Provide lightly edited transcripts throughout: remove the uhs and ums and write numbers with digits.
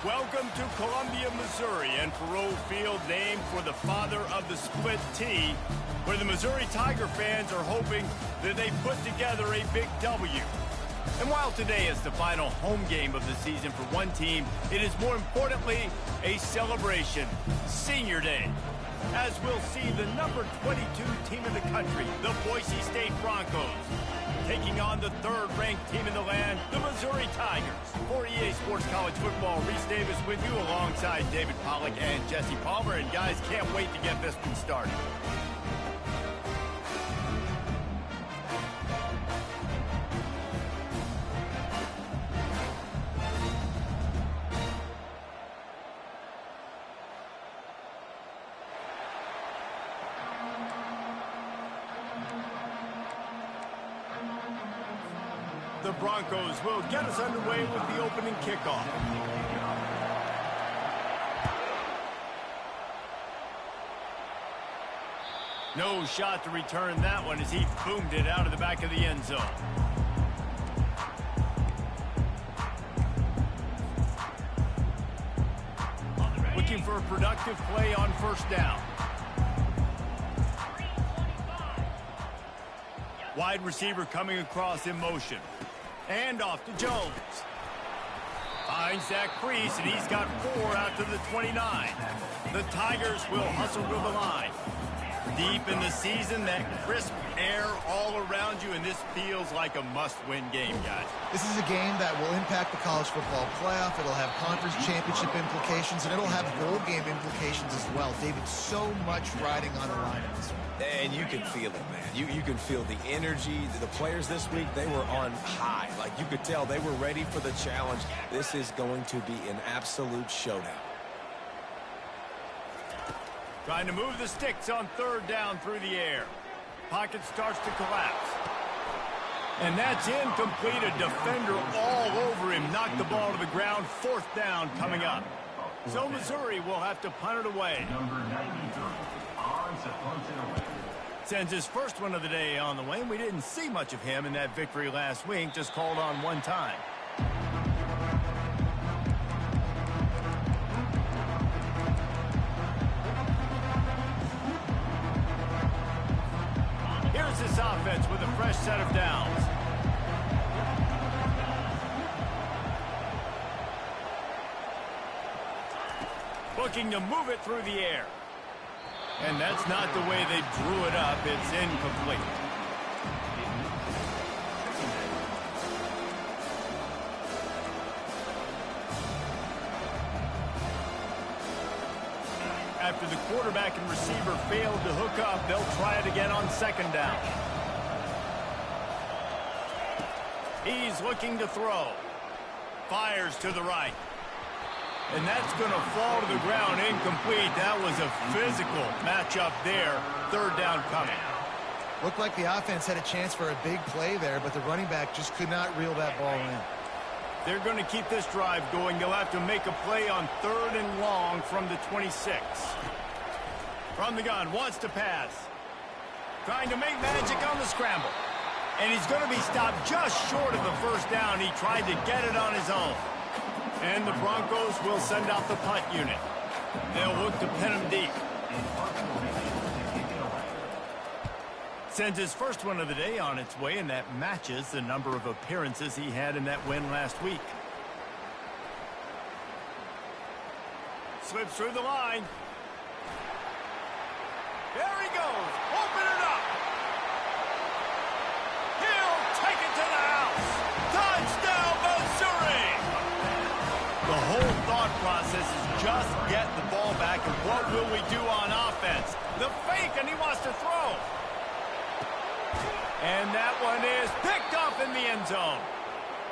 Welcome to Columbia, Missouri, and Faroe Field, named for the father of the split T, where the Missouri Tiger fans are hoping that they put together a big W. And while today is the final home game of the season for one team, it is more importantly a celebration, Senior Day, as we'll see the number 22 team in the country, the Boise State Broncos, taking on the third-ranked team in the land, the Missouri Tigers. For EA Sports College Football, Reese Davis with you alongside David Pollack and Jesse Palmer. And guys, can't wait to get this one started. The Broncos will get us underway with the opening kickoff. No shot to return that one as he boomed it out of the back of the end zone. Looking for a productive play on first down. Wide receiver coming across in motion. And off to Jones. Finds that crease, and he's got 4 out to the 29. The Tigers will hustle to the line. Deep in the season, that crisp air all around you, and this feels like a must-win game, guys. This is a game that will impact the college football playoff. It'll have conference championship implications, and it'll have bowl game implications as well. David, so much riding on the line in this one. And you can feel it, man. You can feel the energy. The players this week, they were on high. Like, you could tell they were ready for the challenge. This is going to be an absolute showdown. Trying to move the sticks on third down through the air. Pocket starts to collapse. And that's incomplete. A defender all over him. Knocked the ball to the ground. Fourth down coming up. So Missouri will have to punt it away. Sends his first one of the day on the way. We didn't see much of him in that victory last week. Just called on one time. Here's this offense with a fresh set of downs. Looking to move it through the air. And that's not the way they drew it up. It's incomplete. After the quarterback and receiver failed to hook up, they'll try it again on second down. He's looking to throw. Fires to the right. And that's going to fall to the ground incomplete. That was a physical matchup there. Third down coming. Looked like the offense had a chance for a big play there, but the running back just could not reel that ball in. They're going to keep this drive going. They'll have to make a play on third and long from the 26. From the gun, wants to pass. Trying to make magic on the scramble. And he's going to be stopped just short of the first down. He tried to get it on his own. And the Broncos will send out the punt unit. They'll look to pin him deep. Sends his first one of the day on its way, and that matches the number of appearances he had in that win last week. Slips through the line. There he goes. Open it up. He'll take it to the house. Touchdown, Missouri! The whole thought process is just get the ball back, and what will we do on offense? The fake, and he wants to throw. And that one is picked up in the end zone.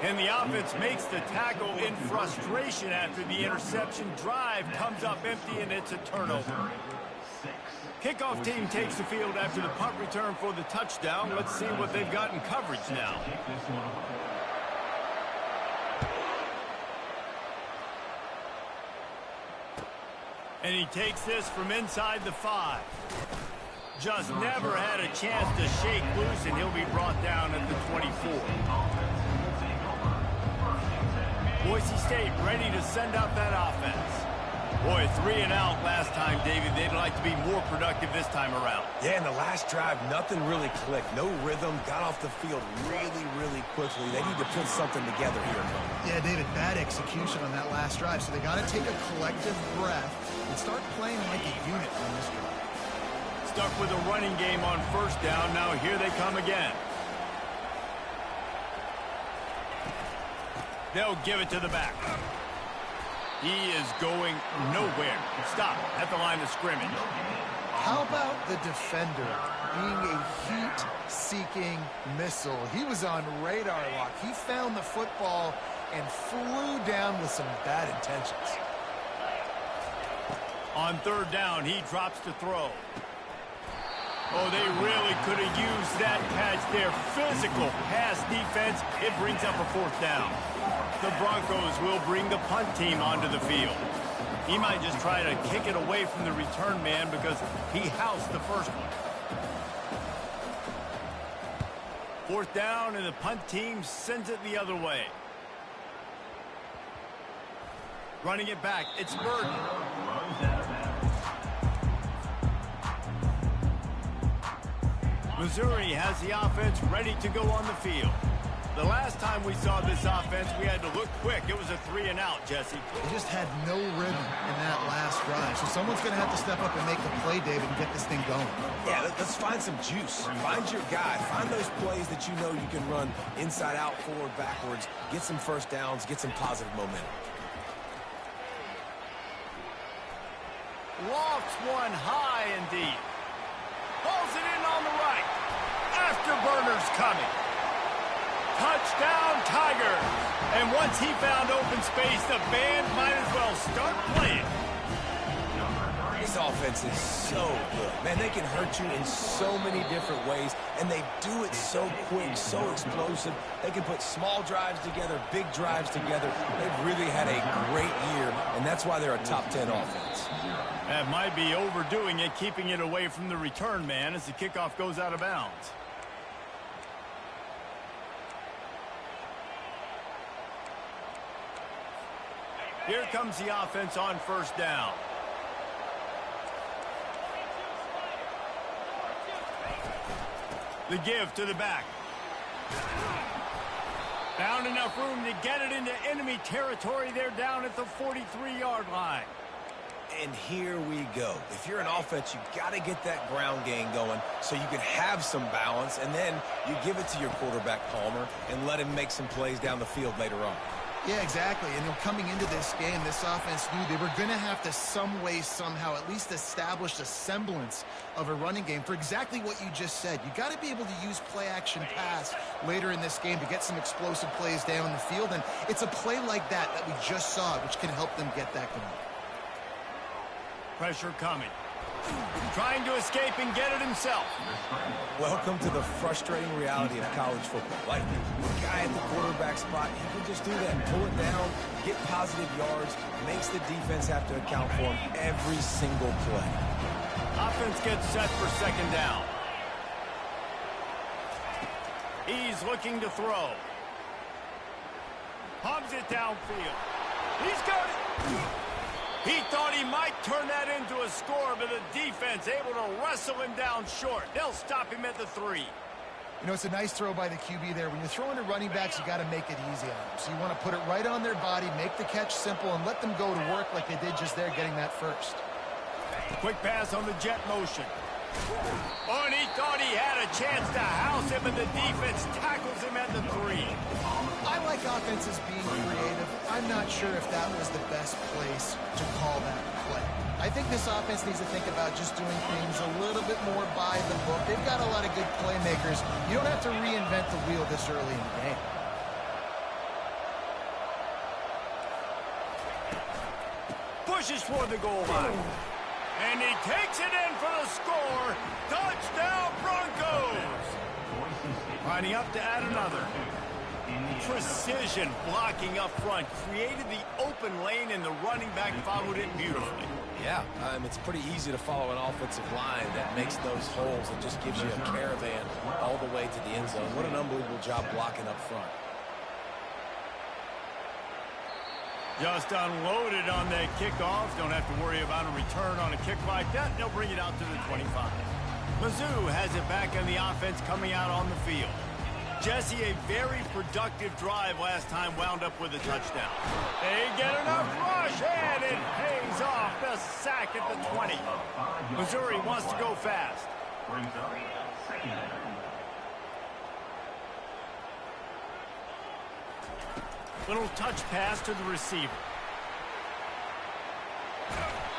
And the offense makes the tackle in frustration after the interception. Drive comes up empty, and it's a turnover. Kickoff team takes the field after the punt return for the touchdown. Let's see what they've got in coverage now. And he takes this from inside the 5. Just never had a chance to shake loose, and he'll be brought down at the 24. Boise State ready to send out that offense. Boy, 3 and out last time, David. They'd like to be more productive this time around. Yeah, in the last drive, nothing really clicked. No rhythm, got off the field really, really quickly. They need to put something together here. Yeah, David, bad execution on that last drive. So they got to take a collective breath and start playing like a unit on this drive. Stuck with a running game on first down. Now here they come again. They'll give it to the back. He is going nowhere. Stop at the line of scrimmage. How about the defender being a heat-seeking missile? He was on radar lock. He found the football and flew down with some bad intentions. On third down, he drops to throw. Oh, they really could have used that catch there. Physical pass defense. It brings up a fourth down. The Broncos will bring the punt team onto the field. He might just try to kick it away from the return man because he housed the first one. Fourth down, and the punt team sends it the other way. Running it back, it's Burton. Missouri has the offense ready to go on the field. The last time we saw this offense, we had to look quick. It was a 3 and out, Jesse. They just had no rhythm in that last drive. So someone's going to have to step up and make the play, David, and get this thing going. Yeah, let's find some juice. Find your guy. Find those plays that you know you can run inside out, forward, backwards. Get some first downs. Get some positive momentum. Lofts one high and deep. Pulls it in on the right. Afterburner's coming. Touchdown, Tigers. And once he found open space, the band might as well start playing. This offense is so good. Man, they can hurt you in so many different ways, and they do it so quick, so explosive. They can put small drives together, big drives together. They've really had a great year, and that's why they're a top 10 offense. That might be overdoing it, keeping it away from the return man as the kickoff goes out of bounds. Here comes the offense on first down. The give to the back. Found enough room to get it into enemy territory. They're down at the 43-yard line. And here we go. If you're an offense, you got to get that ground game going so you can have some balance, and then you give it to your quarterback, Palmer, and let him make some plays down the field later on. Yeah, exactly. And coming into this game, this offense knew they were going to have to some way, somehow, at least establish a semblance of a running game for exactly what you just said. You got to be able to use play-action pass later in this game to get some explosive plays down the field. And it's a play like that that we just saw, which can help them get that going. Pressure coming. Trying to escape and get it himself. Welcome to the frustrating reality of college football. Like, the guy at the quarterback spot, he can just do that. Pull it down, get positive yards, makes the defense have to account for him every single play. Offense gets set for second down. He's looking to throw. Pumps it downfield. He's got it. He thought he might turn that into a score, but the defense able to wrestle him down short. They'll stop him at the 3. You know, it's a nice throw by the QB there. When you're throwing to running backs, you got to make it easy on them. So you want to put it right on their body, make the catch simple, and let them go to work like they did just there, getting that first. Quick pass on the jet motion. Oh, and he thought he had a chance to house him, and the defense tackles him at the 3. I like offenses being creative. I'm not sure if that was the best place to call that play. I think this offense needs to think about just doing things a little bit more by the book. They've got a lot of good playmakers. You don't have to reinvent the wheel this early in the game. Pushes for the goal line. And he takes it in for the score. Touchdown, Broncos! Lining up to add another. Precision blocking up front. Created the open lane, and the running back followed it beautifully. Yeah, it's pretty easy to follow an offensive line that makes those holes and just gives you a caravan all the way to the end zone. What an unbelievable job blocking up front. Just unloaded on that kickoff. Don't have to worry about a return on a kick like that. They'll bring it out to the 25. Mizzou has it back in the offense coming out on the field. Jesse, a very productive drive last time, wound up with a touchdown. They get enough rush, and it pays off. The sack at the 20. Missouri wants to go fast. Little touch pass to the receiver.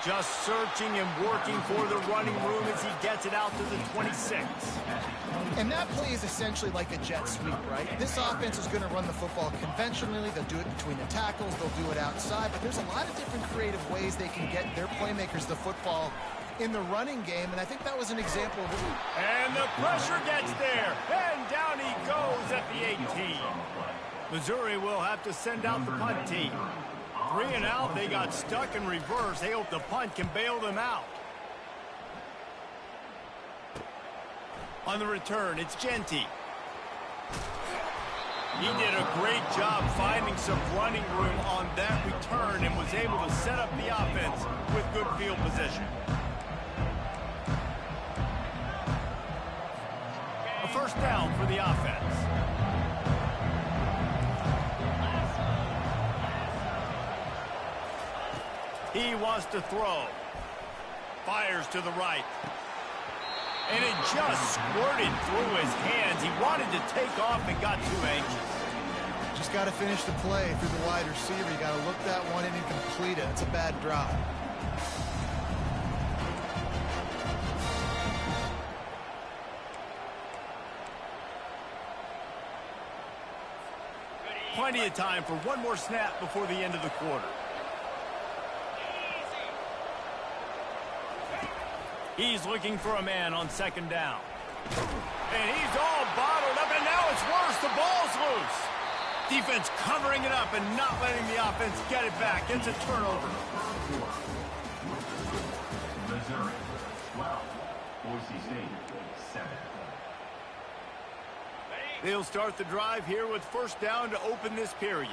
Just searching and working for the running room as he gets it out to the 26. And that play is essentially like a jet sweep, right? This offense is going to run the football conventionally. They'll do it between the tackles. They'll do it outside. But there's a lot of different creative ways they can get their playmakers the football in the running game. And I think that was an example of it. And the pressure gets there. And down he goes at the 18. Missouri will have to send out the punt team. 3 and out. They got stuck in reverse. They hope the punt can bail them out. On the return, it's Genty. He did a great job finding some running room on that return and was able to set up the offense with good field position. A first down for the offense. He wants to throw. Fires to the right. And it just squirted through his hands. He wanted to take off and got too anxious. Just got to finish the play through the wide receiver. You got to look that one in and complete it. It's a bad drive. Plenty of time for one more snap before the end of the quarter. He's looking for a man on second down. And he's all bottled up, and now it's worse. The ball's loose. Defense covering it up and not letting the offense get it back. It's a turnover. Missouri, 12. Boise State, 7. They'll start the drive here with first down to open this period.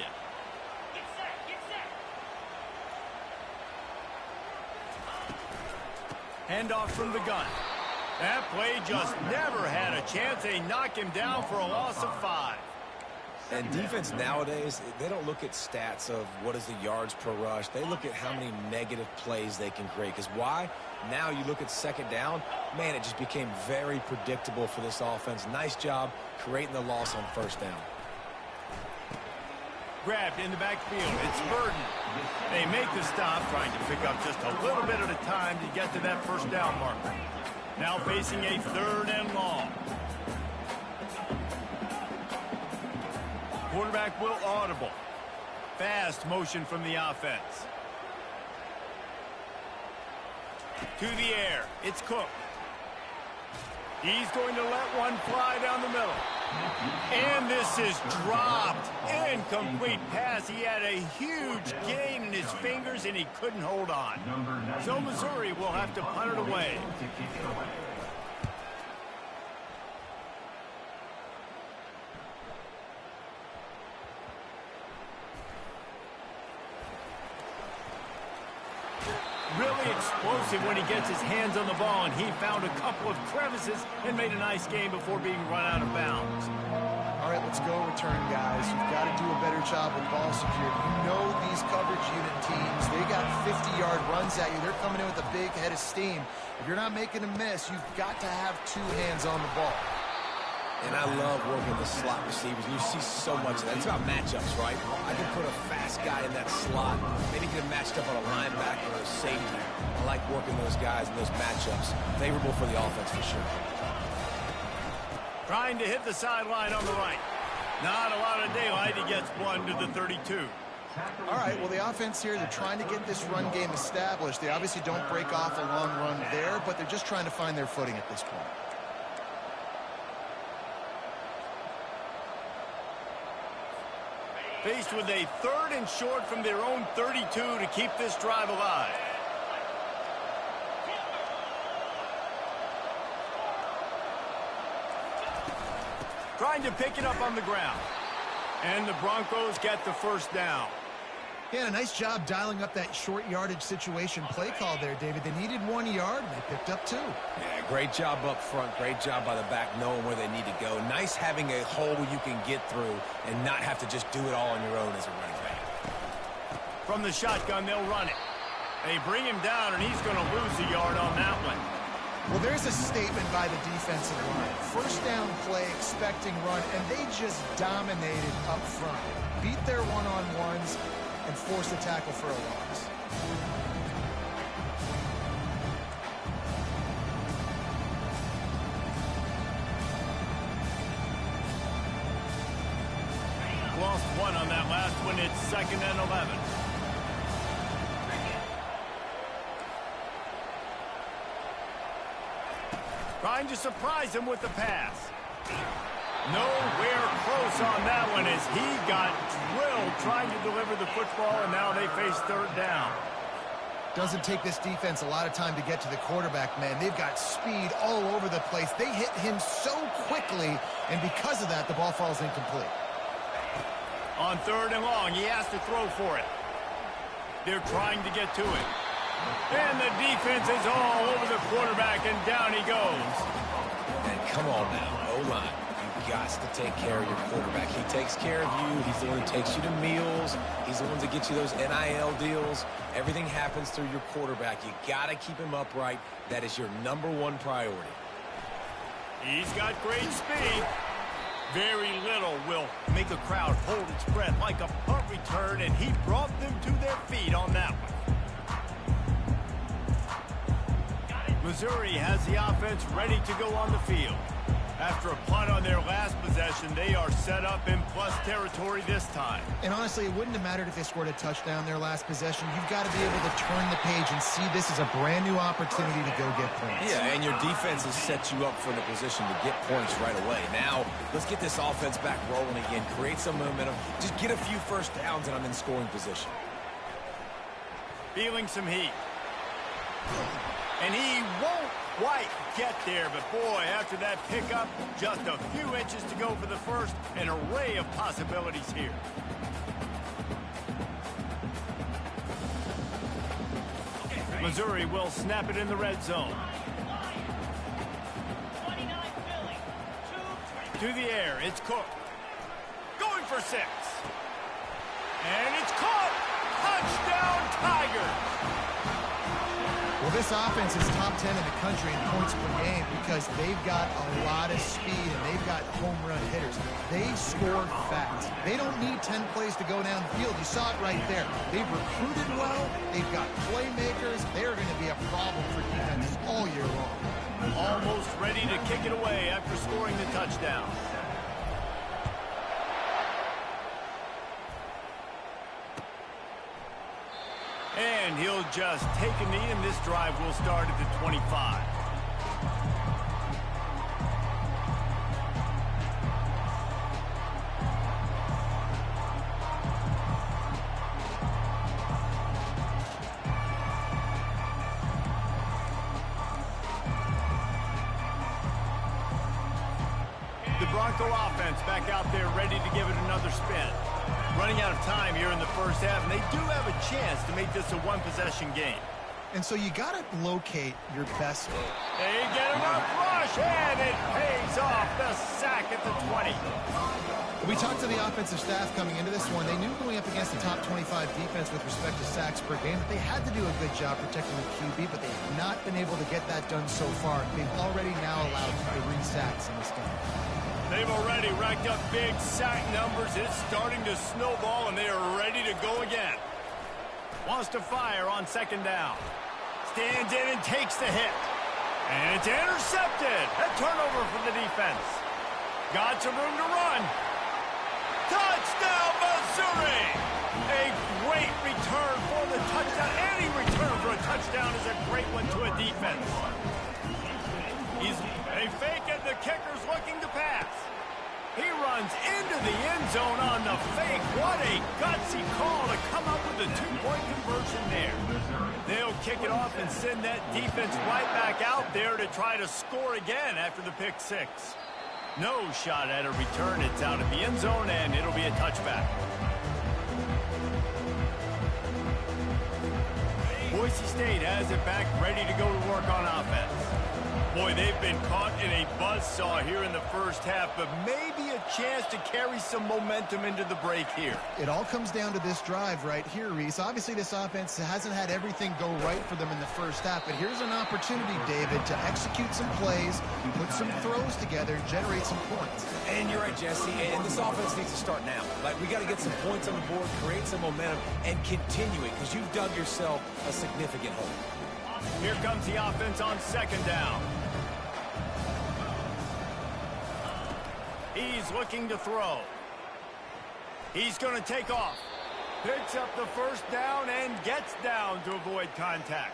Handoff from the gun. That play just never had a chance. They knock him down for a loss of 5. And defense nowadays, they don't look at stats of what is the yards per rush. They look at how many negative plays they can create. Because why? Now you look at second down, man, it just became very predictable for this offense. Nice job creating the loss on first down. Grabbed in the backfield. It's Burden. They make the stop, trying to pick up just a little bit at a time to get to that first down marker. Now facing a 3rd and long. Quarterback will audible. Fast motion from the offense. To the air. It's Cook. He's going to let one fly down the middle. And this is dropped. Incomplete pass. He had a huge gain in his fingers, and he couldn't hold on. So Missouri will have to punt it away. Really explosive when he gets his hands on the ball, and he found a couple of crevices and made a nice game before being run out of bounds. All right, let's go return, guys. You've got to do a better job with ball security. You know these coverage unit teams, they got 50-yard runs at you. They're coming in with a big head of steam. If you're not making a miss, you've got to have 2 hands on the ball. And I love working the slot receivers. You see so much of that. It's about matchups, right? I can put a fast guy in that slot. Maybe get him matched up on a linebacker or a safety. I like working those guys in those matchups. Favorable for the offense for sure. Trying to hit the sideline on the right. Not a lot of daylight. He gets one to the 32. All right, well, the offense here, they're trying to get this run game established. They obviously don't break off a long run there, but they're just trying to find their footing at this point. Faced with a 3rd and short from their own 32 to keep this drive alive. Trying to pick it up on the ground. And the Broncos get the first down. Yeah, a nice job dialing up that short yardage situation play call there, David. They needed 1 yard, and they picked up 2. Yeah, great job up front. Great job by the back knowing where they need to go. Nice having a hole you can get through and not have to just do it all on your own as a running back. From the shotgun, they'll run it. They bring him down, and he's going to lose a yard on that one. Well, there's a statement by the defensive line. First down play, expecting run, and they just dominated up front. Beat their one-on-ones and forced a tackle for a loss. Lost 1 on that last one. It's 2nd and 11. Trying to surprise him with the pass. Nowhere close on that one as he got drilled trying to deliver the football, and now they face 3rd down. Doesn't take this defense a lot of time to get to the quarterback, man. They've got speed all over the place. They hit him so quickly, and because of that, the ball falls incomplete. On 3rd and long, he has to throw for it. They're trying to get to it. And the defense is all over the quarterback, and down he goes. And come on now, O-line. You've got to take care of your quarterback. He takes care of you. He's the one who takes you to meals. He's the one that gets you those NIL deals. Everything happens through your quarterback. You got to keep him upright. That is your #1 priority. He's got great speed. Very little will make a crowd hold its breath like a punt return, and he brought them to their feet on that one. Missouri has the offense ready to go on the field. After a punt on their last possession, they are set up in plus territory this time. And honestly, it wouldn't have mattered if they scored a touchdown their last possession. You've got to be able to turn the page and see this as a brand new opportunity to go get points. Yeah, and your defense has set you up for the position to get points right away. Now, let's get this offense back rolling again, create some momentum, just get a few first downs, and I'm in scoring position. Feeling some heat. And he won't quite get there, but boy, after that pickup, just a few inches to go for the first, an array of possibilities here. Missouri will snap it in the red zone. To the air, it's Cook. Going for 6. And it's caught! Touchdown, Tigers! Well, this offense is top 10 in the country in points per game because they've got a lot of speed and they've got home run hitters. They score fast. They don't need 10 plays to go down the field. You saw it right there. They've recruited well. They've got playmakers. They're going to be a problem for defenses all year long. Almost ready to kick it away after scoring the touchdown. And he'll just take a knee, and this drive will start at the 25. The Bronco offense back out there ready to give it another spin. Running out of time here in the first half, and they do have a chance to make this a one-possession game. And so you got to locate your best. They get him up rush, and it pays off. The sack at the 20. We talked to the offensive staff coming into this one. They knew going up against the top 25 defense with respect to sacks per game that they had to do a good job protecting the QB, but they have not been able to get that done so far. They've already now allowed 3 sacks in this game. They've already racked up big sack numbers. It's starting to snowball, and they are ready to go again. Wants to fire on 2nd down. Stands in and takes the hit. And it's intercepted. A turnover for the defense. Got some room to run. Touchdown, Missouri! A great return for the touchdown. Any return for a touchdown is a great one to a defense. They fake it. The kicker's looking to pass. He runs into the end zone on the fake. What a gutsy call to come up with a 2-point conversion there. They'll kick it off and send that defense right back out there to try to score again after the pick 6. No shot at a return. It's out of the end zone, and it'll be a touchback. Boise State has it back, ready to go to work on offense. Boy, they've been caught in a buzzsaw here in the first half, but maybe a chance to carry some momentum into the break here. It all comes down to this drive right here, Reese. Obviously, this offense hasn't had everything go right for them in the first half, but here's an opportunity, David, to execute some plays, put some throws together, and generate some points. And you're right, Jesse, and this offense needs to start now. Like, we got to get some points on the board, create some momentum, and continue it, because you've dug yourself a significant hole. Here comes the offense on second down. He's looking to throw. He's going to take off. Picks up the first down and gets down to avoid contact.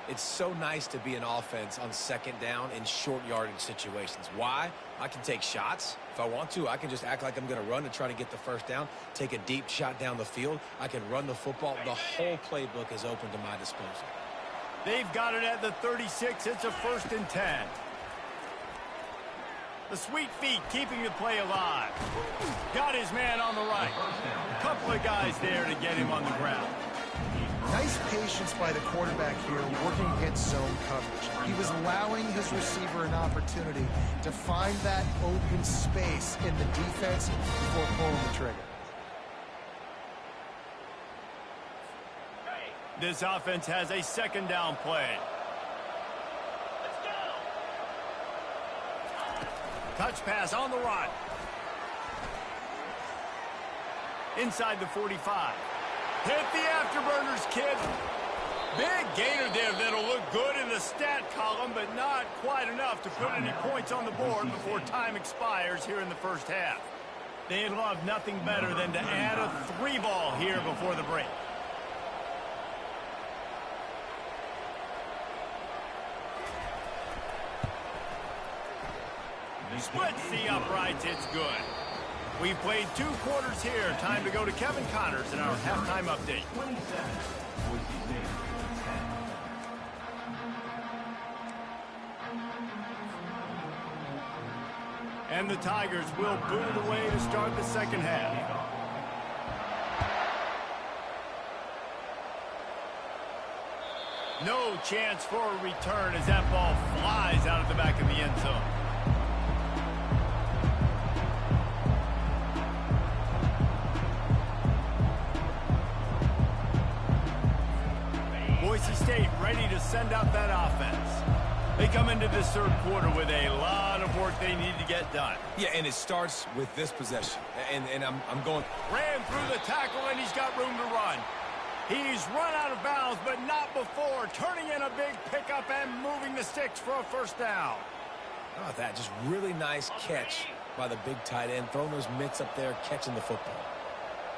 It's so nice to be an offense on second down in short yardage situations. Why? I can take shots. If I want to, I can just act like I'm going to run and try to get the first down, take a deep shot down the field. I can run the football. The whole playbook is open to my disposal. They've got it at the 36. It's a 1st and 10. The sweet feet keeping the play alive. Got his man on the right. A couple of guys there to get him on the ground. Nice patience by the quarterback here working against zone coverage. He was allowing his receiver an opportunity to find that open space in the defense before pulling the trigger. This offense has a second down play. Touch pass on the run. Inside the 45. Hit the afterburners, kid. Big gainer there that'll look good in the stat column, but not quite enough to put any points on the board before time expires here in the first half. They'd love nothing better than to add a 3-ball here before the break. Splits the uprights, it's good. We've played 2 quarters here. Time to go to Kevin Connors in our halftime update. 27, Boise State, 10. And the Tigers will boot it away to start the second half. No chance for a return as that ball flies out of the back of the end zone. Boise State ready to send out that offense. They come into this third quarter with a lot of work they need to get done. Yeah, and it starts with this possession. And I'm going. Ran through the tackle, and he's got room to run. He's run out of bounds, but not before. Turning in a big pickup and moving the sticks for a first down. How about that? Just really nice catch by the big tight end. Throwing those mitts up there, catching the football.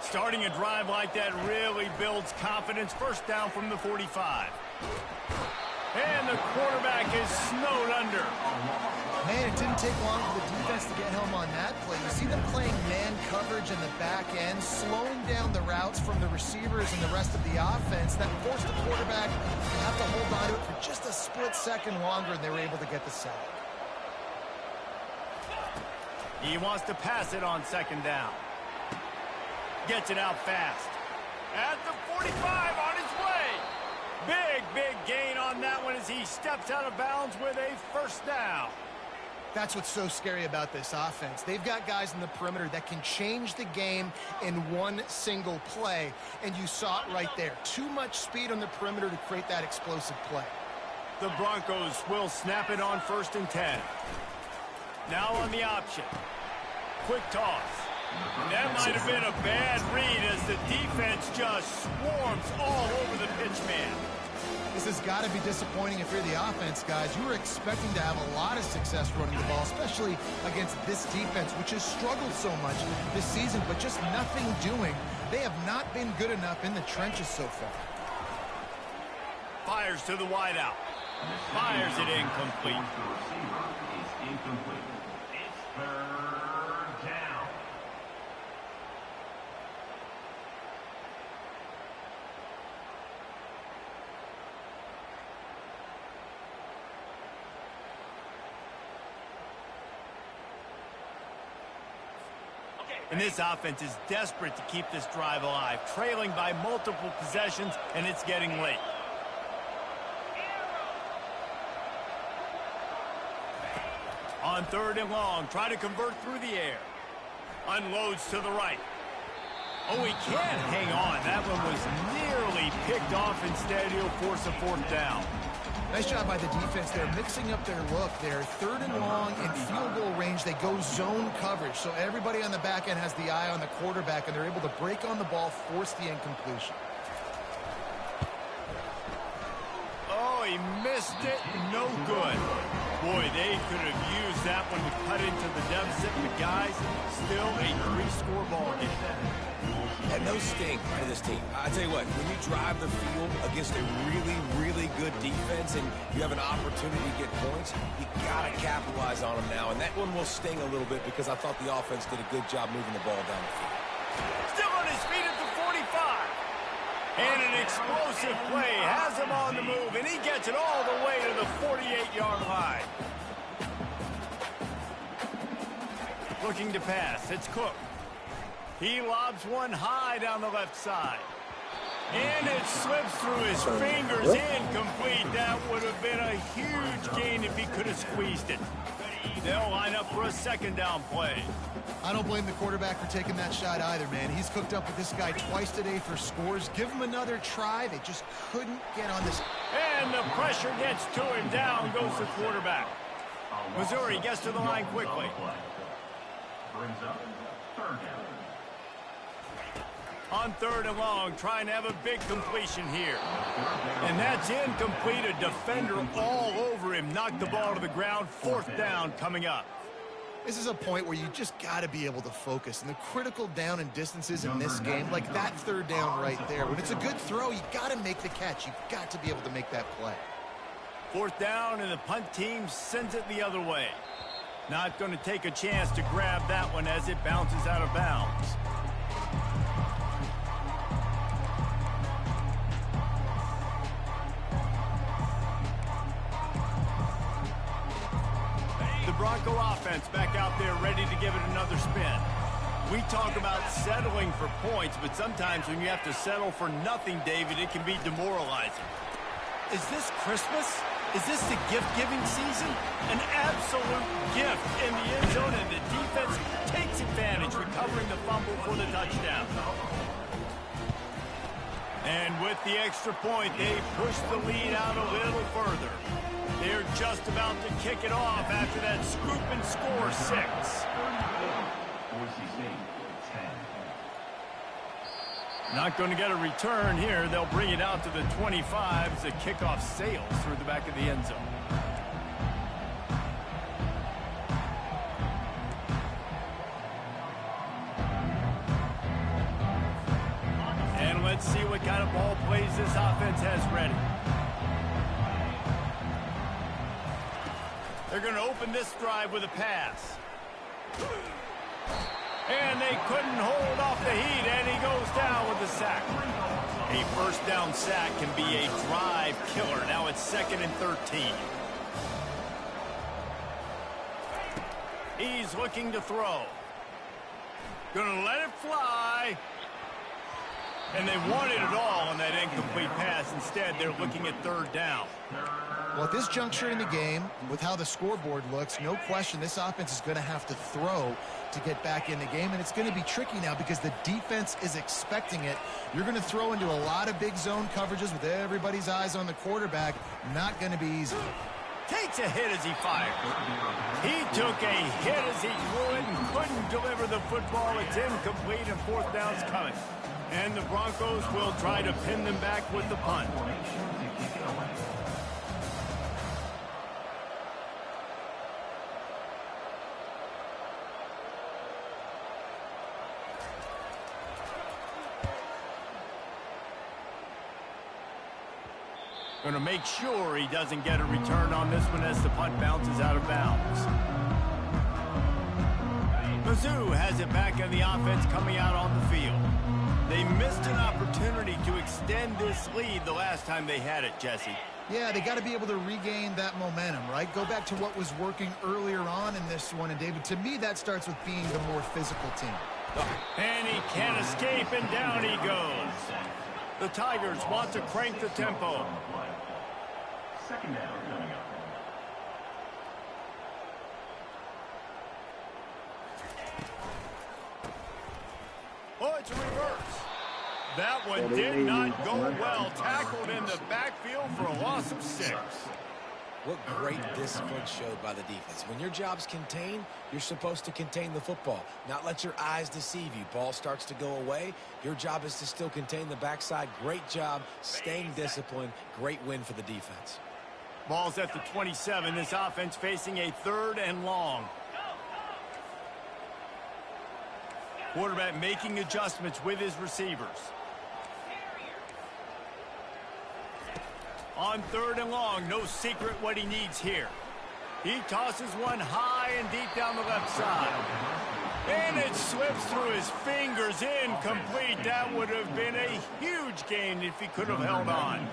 Starting a drive like that really builds confidence. First down from the 45. And the quarterback is snowed under. Man, it didn't take long for the defense to get home on that play. You see them playing man coverage in the back end, slowing down the routes from the receivers and the rest of the offense. That forced the quarterback to have to hold on to it for just a split second longer, and they were able to get the sack. He wants to pass it on second down. Gets it out fast. At the 45 on his way. Big gain on that one as he steps out of bounds with a first down. That's what's so scary about this offense. They've got guys in the perimeter that can change the game in one single play, and you saw it right there. Too much speed on the perimeter to create that explosive play. The Broncos will snap it on 1st and 10. Now on the option. Quick toss. That might have been a bad read as the defense just swarms all over the pitch man. This has got to be disappointing if you're the offense, guys. You were expecting to have a lot of success running the ball, especially against this defense, which has struggled so much this season, but just nothing doing. They have not been good enough in the trenches so far. Fires to the wideout. Fires it incomplete. The receiver is incomplete. It's 3rd down. And this offense is desperate to keep this drive alive, trailing by multiple possessions, and it's getting late. On 3rd and long, try to convert through the air. Unloads to the right. Oh, he can't hang on. That one was nearly picked off. Instead, he'll force a 4th down. Nice job by the defense. They're mixing up their look. They're 3rd and long in field goal range. They go zone coverage. So everybody on the back end has the eye on the quarterback, and they're able to break on the ball, force the incompletion. Oh, he missed it. No good. Boy, they could have used that one to cut into the deficit. But guys, still a 3-score ball game. And no stink to this team. I tell you what, when you drive the field against a really, really good defense and you have an opportunity to get points, you got to capitalize on them now. And that one will sting a little bit because I thought the offense did a good job moving the ball down the field. Still on his feet at the 45. And an explosive play has him on the move, and he gets it all the way to the 48-yard line. Looking to pass, it's Cook. He lobs one high down the left side. And it slips through his fingers, incomplete. That would have been a huge gain if he could have squeezed it. They'll line up for a 2nd down play. I don't blame the quarterback for taking that shot either, man. He's cooked up with this guy twice today for scores. Give him another try. They just couldn't get on this. And the pressure gets to him. Down goes the quarterback. Missouri gets to the line quickly. Brings up 3rd down. On 3rd and long, trying to have a big completion here. And that's incomplete. A defender all over him. Knocked the ball to the ground. 4th down coming up. This is a point where you just got to be able to focus. And the critical down and distances in this game, like that 3rd down right there. When it's a good throw, you got to make the catch. You've got to be able to make that play. 4th down, and the punt team sends it the other way. Not going to take a chance to grab that one as it bounces out of bounds. The Bronco offense back out there ready to give it another spin. We talk about settling for points, but sometimes when you have to settle for nothing, David, it can be demoralizing. Is this Christmas? Is this the gift-giving season? An absolute gift in the end zone, and the defense takes advantage, recovering the fumble for the touchdown. And with the extra point, they push the lead out a little further. They're just about to kick it off after that scoop and score 6. Boise State, 10. Not going to get a return here. They'll bring it out to the 25 as the kickoff sails through the back of the end zone. And let's see what kind of ball plays this offense has ready. They're going to open this drive with a pass. And they couldn't hold off the heat, and he goes down with a sack. A 1st down sack can be a drive killer. Now it's 2nd and 13. He's looking to throw. Gonna let it fly. And they wanted it all on that incomplete pass. Instead, they're looking at 3rd down. Well, at this juncture in the game, with how the scoreboard looks, no question this offense is going to have to throw to get back in the game, and it's going to be tricky now because the defense is expecting it. You're going to throw into a lot of big zone coverages with everybody's eyes on the quarterback. Not going to be easy. Takes a hit as he fired. He took a hit as he threw it and couldn't deliver the football. It's incomplete, and 4th down's coming. And the Broncos will try to pin them back with the punt. Going to make sure he doesn't get a return on this one as the punt bounces out of bounds. Mizzou has it back on the offense coming out on the field. They missed an opportunity to extend this lead the last time they had it, Jesse. Yeah, they got to be able to regain that momentum, right? Go back to what was working earlier on in this one. And, David, to me, that starts with being the more physical team. And he can't escape, and down he goes. The Tigers want to crank the tempo. 2nd down coming up. to reverse. That one did not go well. Tackled in the backfield for a loss of 6. What great discipline showed by the defense. When your job's contained, you're supposed to contain the football, not let your eyes deceive you. Ball starts to go away. Your job is to still contain the backside. Great job staying disciplined. Great win for the defense. Ball's at the 27. This offense facing a 3rd and long. Quarterback making adjustments with his receivers. On 3rd and long, no secret what he needs here. He tosses one high and deep down the left side. And it slips through his fingers, incomplete. That would have been a huge gain if he could have held on.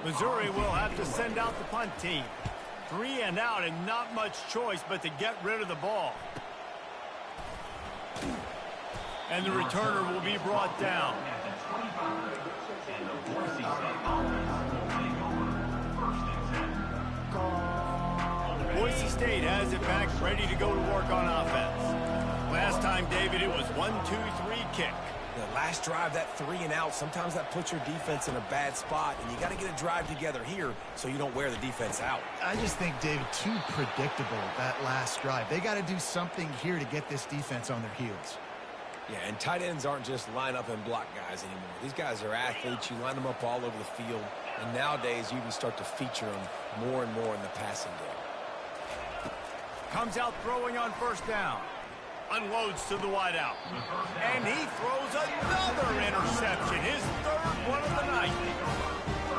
Missouri will have to send out the punt team. 3 and out and not much choice but to get rid of the ball. And the returner will be brought down. Boise State has it back, ready to go to work on offense. Last time, David, it was 1-2-3 kick. The last drive, that 3 and out, sometimes that puts your defense in a bad spot, and you got to get a drive together here so you don't wear the defense out. I just think, David, too predictable, that last drive. They got to do something here to get this defense on their heels. Yeah, and tight ends aren't just line up and block guys anymore. These guys are athletes. You line them up all over the field, and nowadays you can start to feature them more and more in the passing game. Comes out throwing on 1st down. Unloads to the wideout. And he throws another interception. His 3rd one of the night.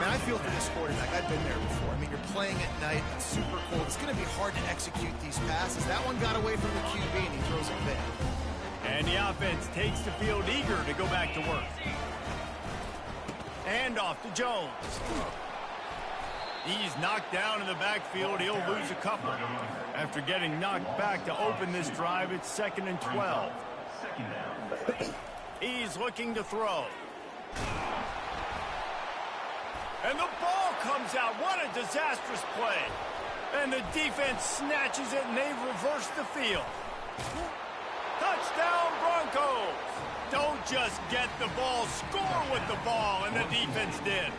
Man, I feel for this quarterback. I've been there before. I mean, you're playing at night. It's super cold. It's going to be hard to execute these passes. That one got away from the QB, and he throws it big. And the offense takes the field eager to go back to work. And off to Jones. He's knocked down in the backfield. He'll lose a couple. After getting knocked back to open this drive, it's 2nd and 12. He's looking to throw. And the ball comes out. What a disastrous play. And the defense snatches it, and they reverse the field. Touchdown, Broncos. Don't just get the ball, score with the ball, and the defense did.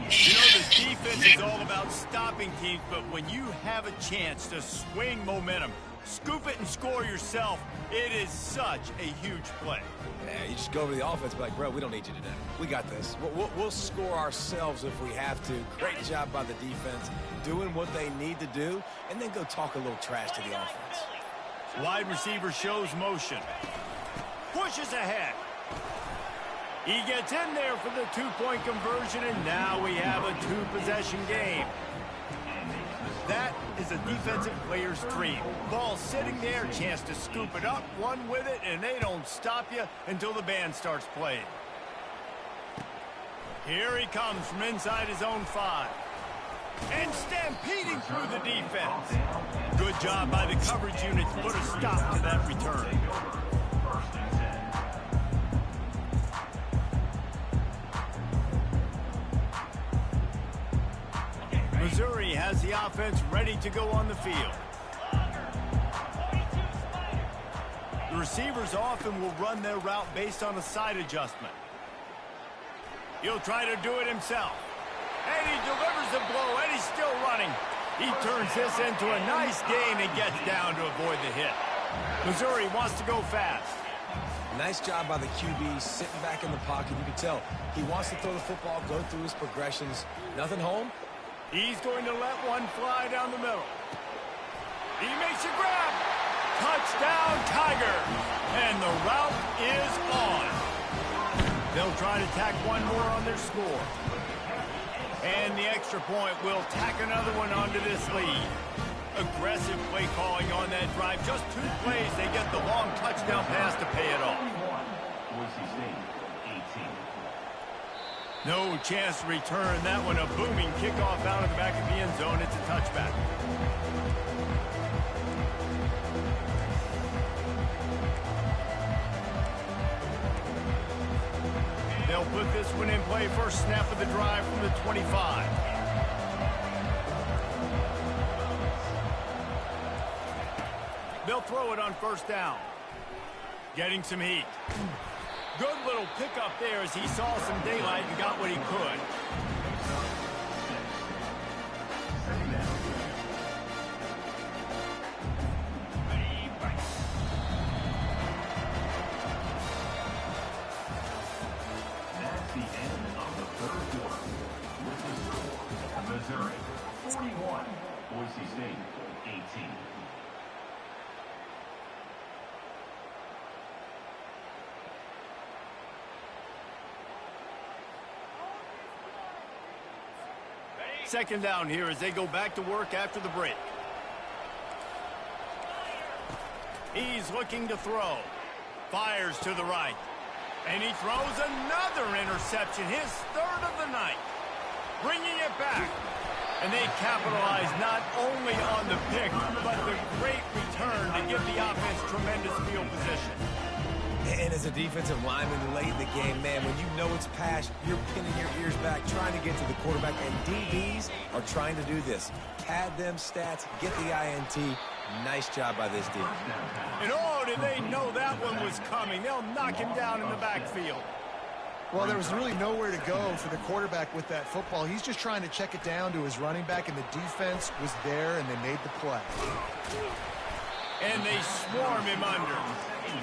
You know, the defense is all about stopping teams, but when you have a chance to swing momentum, scoop it and score yourself, it is such a huge play. Yeah, you just go over to the offense and be like, bro, we don't need you today. We got this. We'll score ourselves if we have to. Great job by the defense, doing what they need to do, and then go talk a little trash to the offense. Wide receiver shows motion. Pushes ahead. He gets in there for the 2-point conversion, and now we have a 2-possession game. That is a defensive player's dream. Ball sitting there, chance to scoop it up, run with it, and they don't stop you until the band starts playing. Here he comes from inside his own 5. And stampeding through the defense. Good job by the coverage unit to put a stop to that return. Missouri has the offense ready to go on the field. The receivers often will run their route based on a side adjustment. He'll try to do it himself. And he delivers the blow, and he's still running. He turns this into a nice gain and gets down to avoid the hit. Missouri wants to go fast. Nice job by the QB, sitting back in the pocket. You can tell he wants to throw the football, go through his progressions. Nothing home. He's going to let one fly down the middle. He makes a grab. Touchdown, Tigers. And the route is on. They'll try to tack one more on their score. And the extra point will tack another one onto this lead. Aggressive play calling on that drive. Just 2 plays, they get the long touchdown pass to pay it off. No chance to return that one. A booming kickoff out of the back of the end zone. It's a touchback. They'll put this one in play. First snap of the drive from the 25. They'll throw it on 1st down. Getting some heat. Good little pickup there as he saw some daylight and got what he could. That's the end of the third quarter. With the score, Missouri 41, Boise State 18. Second down here as they go back to work after the break. He's looking to throw. Fires to the right. And he throws another interception, his third of the night. Bringing it back. And they capitalize not only on the pick, but the great return to give the offense tremendous field position. And as a defensive lineman late in the game, man, when you know it's passed, you're pinning your ears back, trying to get to the quarterback, and DBs are trying to do this. Pad them stats, get the INT. Nice job by this defense. And oh, did they know that one was coming. They'll knock him down in the backfield. Well, there was really nowhere to go for the quarterback with that football. He's just trying to check it down to his running back, and the defense was there, and they made the play. And they swarm him under.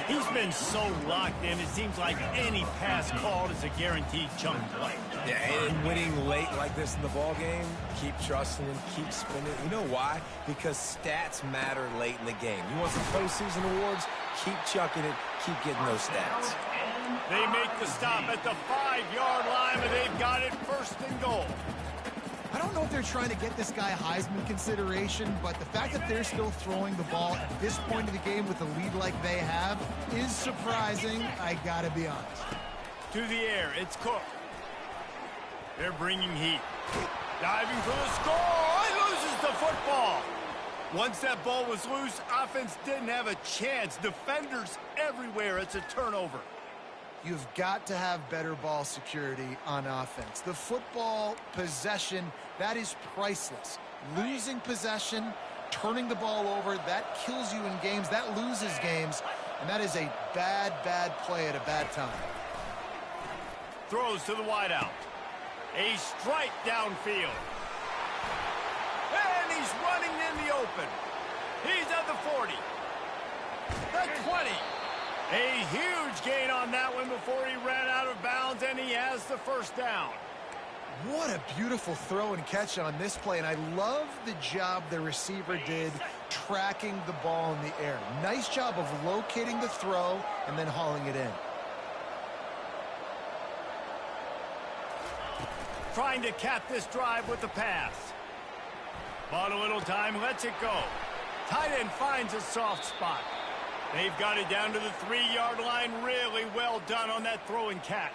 He's been so locked in, it seems like any pass called is a guaranteed chunk play. Yeah, and winning late like this in the ball game, keep trusting him, keep spinning. You know why? Because stats matter late in the game. You want some postseason awards? Keep chucking it, keep getting those stats. They make the stop at the 5-yard line, and they've got it first and goal. I don't know if they're trying to get this guy Heisman consideration, but the fact that they're still throwing the ball at this point of the game with a lead like they have is surprising, I gotta be honest. To the air, it's Cook. They're bringing heat. Diving for the score. He loses the football. Once that ball was loose, offense didn't have a chance. Defenders everywhere. It's a turnover. You've got to have better ball security on offense. The football possession, that is priceless. Losing possession, turning the ball over, that kills you in games, that loses games, and that is a bad, bad play at a bad time. Throws to the wideout. A strike downfield. And he's running in the open. He's at the 40. The 20. A huge gain on that one before he ran out of bounds, and he has the first down. What a beautiful throw and catch on this play, and I love the job the receiver did tracking the ball in the air. Nice job of locating the throw and then hauling it in. Trying to cap this drive with the pass. Bought a little time, lets it go. Tight end finds a soft spot. They've got it down to the 3-yard line. Really well done on that throw and catch.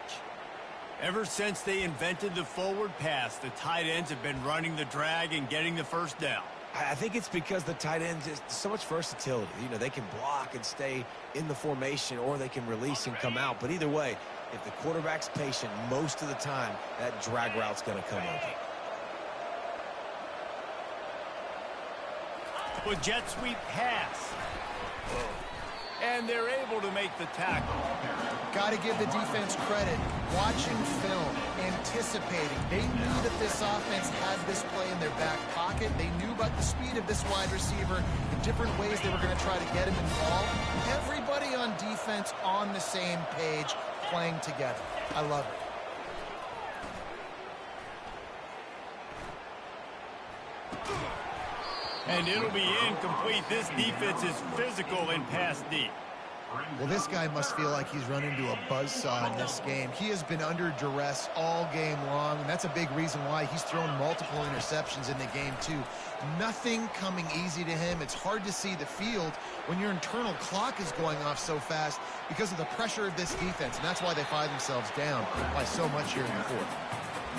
Ever since they invented the forward pass, the tight ends have been running the drag and getting the first down. I think it's because the tight ends is so much versatility. You know, they can block and stay in the formation, or they can release and come out. But either way, if the quarterback's patient, most of the time, that drag route's going to come open. With jet sweep pass. And they're able to make the tackle. Got to give the defense credit. Watching film, anticipating. They knew that this offense had this play in their back pocket. They knew about the speed of this wide receiver, the different ways they were going to try to get him involved. Everybody on defense on the same page, playing together. I love it. And it'll be incomplete. This defense is physical and pass deep. Well, this guy must feel like he's run into a buzzsaw in this game. He has been under duress all game long, and that's a big reason why he's thrown multiple interceptions in the game, too. Nothing coming easy to him. It's hard to see the field when your internal clock is going off so fast because of the pressure of this defense, and that's why they find themselves down by so much here in the fourth.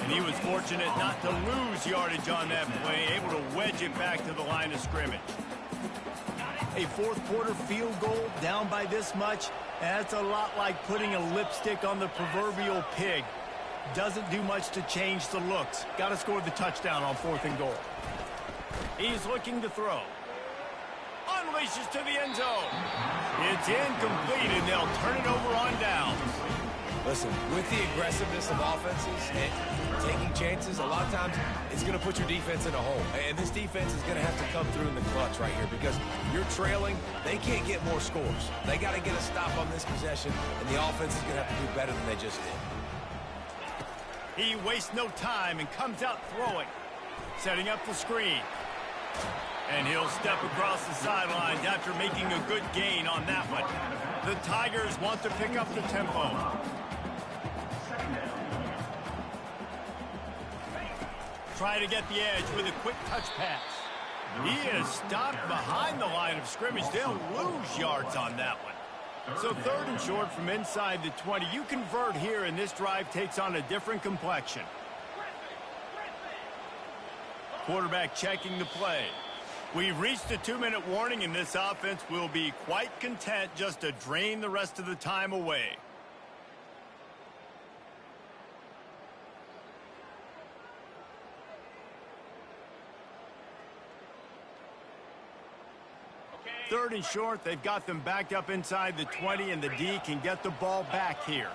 And he was fortunate not to lose yardage on that play, able to wedge it back to the line of scrimmage. A fourth quarter field goal down by this much, that's a lot like putting a lipstick on the proverbial pig. Doesn't do much to change the looks. Got to score the touchdown on 4th and goal. He's looking to throw. Unleashes to the end zone. It's incomplete, and they'll turn it over on down. Listen, with the aggressiveness of offenses and taking chances, a lot of times it's going to put your defense in a hole. And this defense is going to have to come through in the clutch right here because you're trailing. They can't get more scores. They got to get a stop on this possession, and the offense is going to have to do better than they just did. He wastes no time and comes out throwing, setting up the screen. And he'll step across the sidelines after making a good gain on that one. The Tigers want to pick up the tempo. Try to get the edge with a quick touch pass. He is stopped behind the line of scrimmage. They'll lose yards on that one. So 3rd and short from inside the 20. You convert here, and this drive takes on a different complexion. Quarterback checking the play. We've reached a 2-minute warning, and this offense will be quite content just to drain the rest of the time away. Third and short, they've got them backed up inside the 20, and the D can get the ball back here.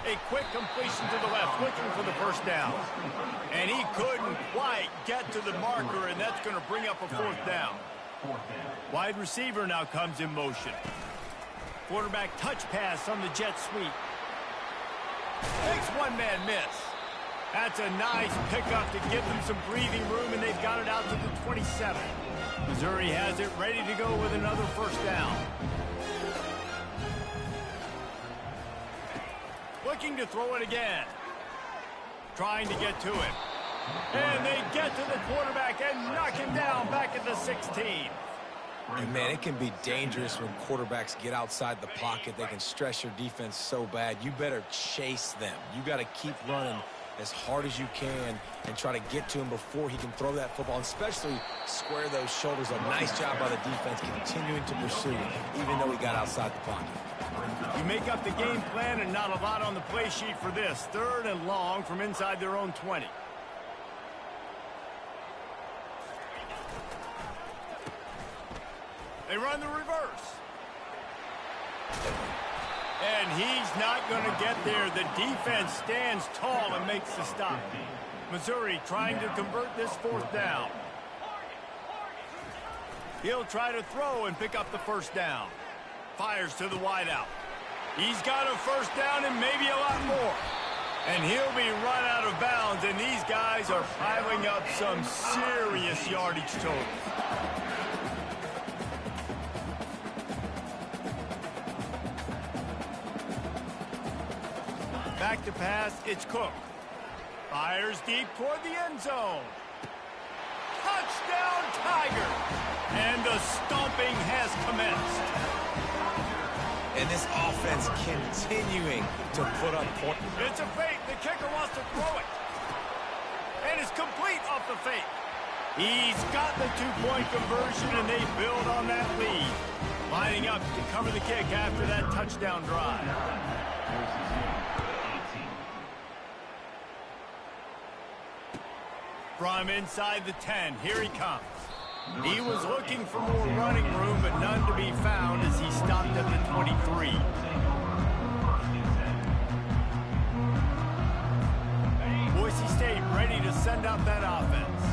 A quick completion to the left, looking for the first down. And he couldn't quite get to the marker, and that's going to bring up a 4th down. Wide receiver now comes in motion. Quarterback touch pass on the jet sweep. Makes one-man miss. That's a nice pickup to give them some breathing room, and they've got it out to the 27. Missouri has it ready to go with another first down. Looking to throw it again. Trying to get to it. And they get to the quarterback and knock him down back at the 16. And, man, it can be dangerous when quarterbacks get outside the pocket. They can stress your defense so bad. You better chase them. You got to keep running as hard as you can and try to get to him before he can throw that football, and especially square those shoulders. A nice job by the defense continuing to pursue, even though he got outside the pocket. You make up the game plan and not a lot on the play sheet for this. 3rd and long from inside their own 20. They run the reverse. And he's not going to get there. The defense stands tall and makes the stop. Missouri trying to convert this 4th down. He'll try to throw and pick up the first down. Fires to the wideout. He's got a first down and maybe a lot more. And he'll be run out of bounds, and these guys are piling up some serious yardage totals. Back to pass, it's Cook. Fires deep toward the end zone. Touchdown, Tiger! And the stomping has commenced. And this offense continuing to put up points. It's a fake. The kicker wants to throw it. And it's complete off the fake. He's got the 2-point conversion, and they build on that lead. Lining up to cover the kick after that touchdown drive. From inside the 10, here he comes. He was looking for more running room, but none to be found as he stopped at the 23. Boise State ready to send out that offense.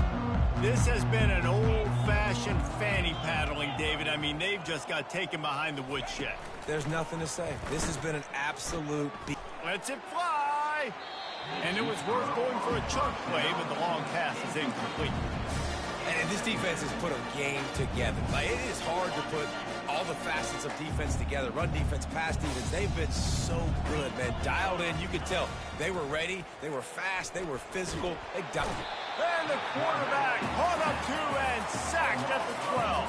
This has been an old-fashioned fanny paddling, David. I mean, they've just got taken behind the woodshed. There's nothing to say. This has been an absolute beat. Lets it fly. And it was worth going for a chunk play, but the long pass is incomplete. And this defense has put a game together. Like, it is hard to put all the facets of defense together. Run defense, pass defense. They've been so good, man. Dialed in. You could tell they were ready. They were fast. They were physical. They dialed. And the quarterback caught up to and sacked at the 12.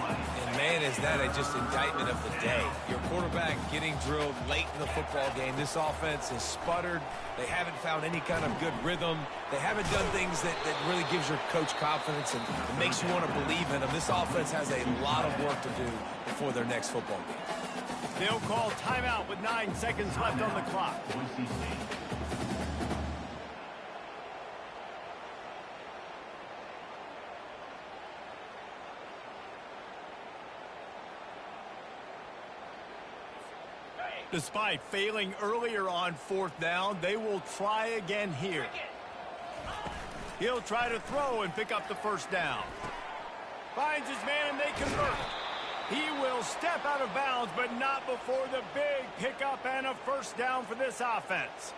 And, man, is that just indictment of the day. Your quarterback getting drilled late in the football game. This offense has sputtered. They haven't found any kind of good rhythm. They haven't done things that really gives your coach confidence and it makes you want to believe in them. This offense has a lot of work to do before their next football game. They'll call timeout with 9 seconds left on the clock. Despite failing earlier on 4th down, they will try again here. He'll try to throw and pick up the 1st down. Finds his man and they convert. He will step out of bounds, but not before the big pickup and a 1st down for this offense.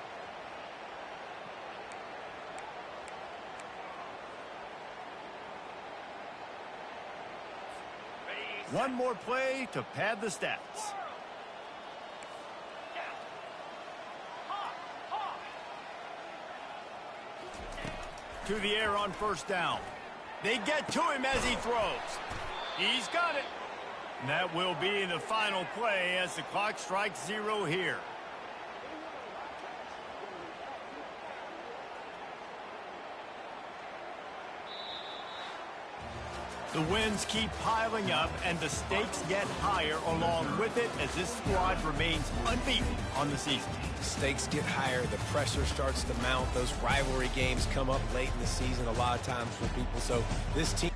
One more play to pad the stats. To the air on 1st down. They get to him as he throws. He's got it. And that will be the final play as the clock strikes 0 here. The wins keep piling up, and the stakes get higher along with it as this squad remains unbeaten on the season. The stakes get higher. The pressure starts to mount. Those rivalry games come up late in the season a lot of times for people. So this team...